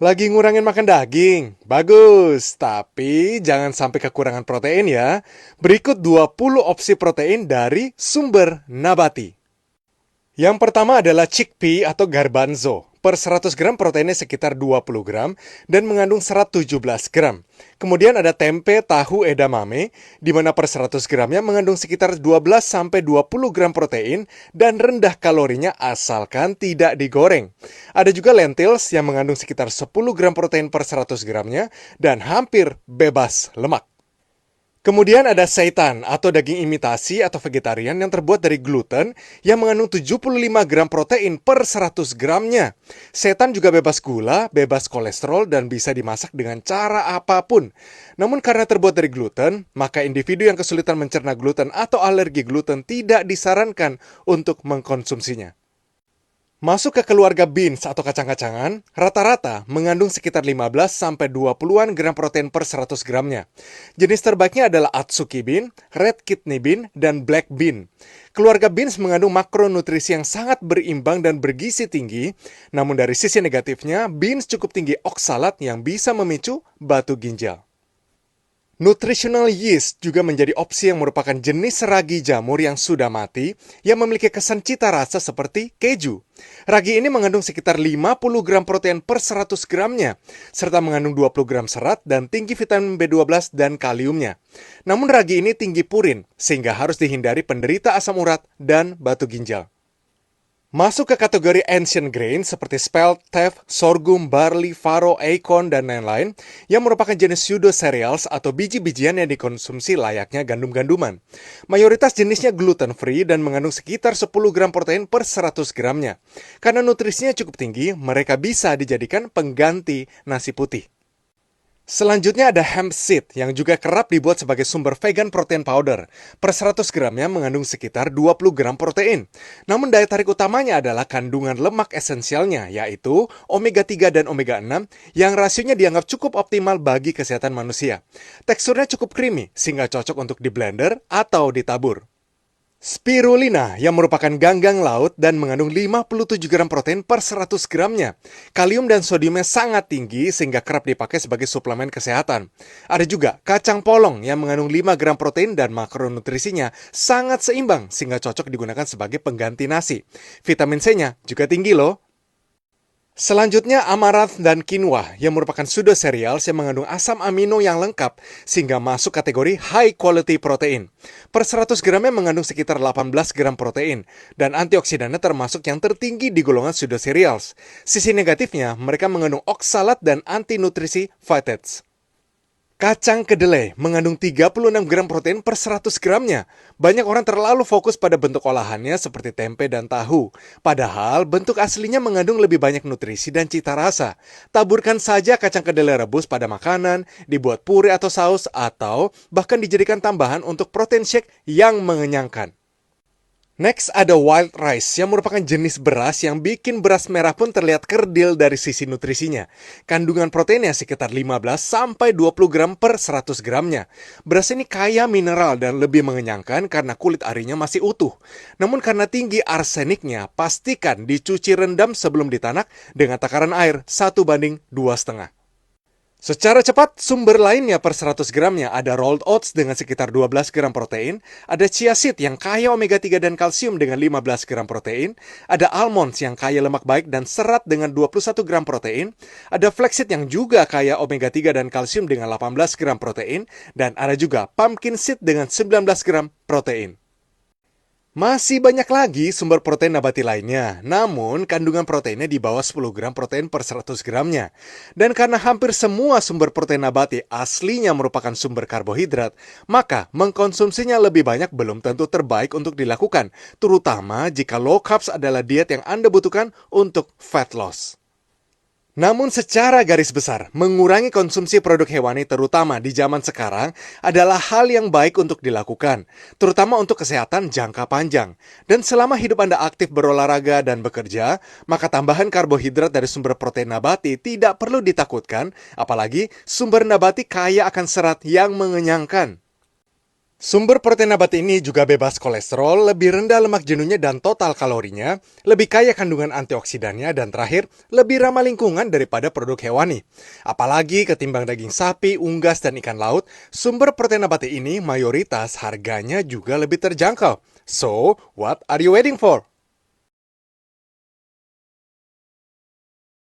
Lagi ngurangin makan daging? Bagus, tapi jangan sampai kekurangan protein ya. Berikut 20 opsi protein dari sumber nabati. Yang pertama adalah chickpea atau garbanzo. Per 100 gram proteinnya sekitar 20 gram dan mengandung serat 17 gram. Kemudian ada tempe tahu edamame, di mana per 100 gramnya mengandung sekitar 12-20 gram protein dan rendah kalorinya asalkan tidak digoreng. Ada juga lentils yang mengandung sekitar 10 gram protein per 100 gramnya dan hampir bebas lemak. Kemudian ada seitan atau daging imitasi atau vegetarian yang terbuat dari gluten yang mengandung 75 gram protein per 100 gramnya. Seitan juga bebas gula, bebas kolesterol, dan bisa dimasak dengan cara apapun. Namun karena terbuat dari gluten, maka individu yang kesulitan mencerna gluten atau alergi gluten tidak disarankan untuk mengkonsumsinya. Masuk ke keluarga beans atau kacang-kacangan, rata-rata mengandung sekitar 15-20-an gram protein per 100 gramnya. Jenis terbaiknya adalah Atsuki bean, red kidney bean, dan black bean. Keluarga beans mengandung makronutrisi yang sangat berimbang dan bergizi tinggi, namun dari sisi negatifnya, beans cukup tinggi oksalat yang bisa memicu batu ginjal. Nutritional yeast juga menjadi opsi yang merupakan jenis ragi jamur yang sudah mati yang memiliki kesan cita rasa seperti keju. Ragi ini mengandung sekitar 50 gram protein per 100 gramnya, serta mengandung 20 gram serat dan tinggi vitamin B12 dan kaliumnya. Namun ragi ini tinggi purin, sehingga harus dihindari penderita asam urat dan batu ginjal. Masuk ke kategori ancient grain seperti spelt, teff, sorghum, barley, farro, acorn, dan lain-lain yang merupakan jenis pseudo cereals atau biji-bijian yang dikonsumsi layaknya gandum-ganduman. Mayoritas jenisnya gluten-free dan mengandung sekitar 10 gram protein per 100 gramnya. Karena nutrisinya cukup tinggi, mereka bisa dijadikan pengganti nasi putih. Selanjutnya ada hemp seed yang juga kerap dibuat sebagai sumber vegan protein powder. Per 100 gramnya mengandung sekitar 20 gram protein. Namun daya tarik utamanya adalah kandungan lemak esensialnya, yaitu omega 3 dan omega 6 yang rasionya dianggap cukup optimal bagi kesehatan manusia. Teksturnya cukup creamy sehingga cocok untuk di blender atau ditabur. Spirulina yang merupakan ganggang laut dan mengandung 57 gram protein per 100 gramnya. Kalium dan sodiumnya sangat tinggi sehingga kerap dipakai sebagai suplemen kesehatan. Ada juga kacang polong yang mengandung 5 gram protein dan makronutrisinya sangat seimbang sehingga cocok digunakan sebagai pengganti nasi. Vitamin C-nya juga tinggi loh. Selanjutnya amaranth dan quinoa yang merupakan pseudo cereals yang mengandung asam amino yang lengkap sehingga masuk kategori high quality protein. Per 100 gramnya mengandung sekitar 18 gram protein dan antioksidannya termasuk yang tertinggi di golongan pseudo cereals. Sisi negatifnya, mereka mengandung oksalat dan anti-nutrisi phytates. Kacang kedelai mengandung 36 gram protein per 100 gramnya. Banyak orang terlalu fokus pada bentuk olahannya seperti tempe dan tahu. Padahal bentuk aslinya mengandung lebih banyak nutrisi dan cita rasa. Taburkan saja kacang kedelai rebus pada makanan, dibuat puree atau saus, atau bahkan dijadikan tambahan untuk protein shake yang mengenyangkan. Next ada wild rice yang merupakan jenis beras yang bikin beras merah pun terlihat kerdil dari sisi nutrisinya. Kandungan proteinnya sekitar 15-20 gram per 100 gramnya. Beras ini kaya mineral dan lebih mengenyangkan karena kulit arinya masih utuh. Namun karena tinggi arseniknya, pastikan dicuci rendam sebelum ditanak dengan takaran air 1:2,5. Secara cepat, sumber lainnya per 100 gramnya ada rolled oats dengan sekitar 12 gram protein, ada chia seed yang kaya omega 3 dan kalsium dengan 15 gram protein, ada almonds yang kaya lemak baik dan serat dengan 21 gram protein, ada flaxseed yang juga kaya omega 3 dan kalsium dengan 18 gram protein, dan ada juga pumpkin seed dengan 19 gram protein. Masih banyak lagi sumber protein nabati lainnya, namun kandungan proteinnya di bawah 10 gram protein per 100 gramnya. Dan karena hampir semua sumber protein nabati aslinya merupakan sumber karbohidrat, maka mengkonsumsinya lebih banyak belum tentu terbaik untuk dilakukan, terutama jika low carbs adalah diet yang Anda butuhkan untuk fat loss. Namun secara garis besar, mengurangi konsumsi produk hewani terutama di zaman sekarang adalah hal yang baik untuk dilakukan, terutama untuk kesehatan jangka panjang. Dan selama hidup Anda aktif berolahraga dan bekerja, maka tambahan karbohidrat dari sumber protein nabati tidak perlu ditakutkan, apalagi sumber nabati kaya akan serat yang mengenyangkan. Sumber protein nabati ini juga bebas kolesterol, lebih rendah lemak jenuhnya dan total kalorinya, lebih kaya kandungan antioksidannya, dan terakhir, lebih ramah lingkungan daripada produk hewani. Apalagi ketimbang daging sapi, unggas, dan ikan laut, sumber protein nabati ini mayoritas harganya juga lebih terjangkau. So, what are you waiting for?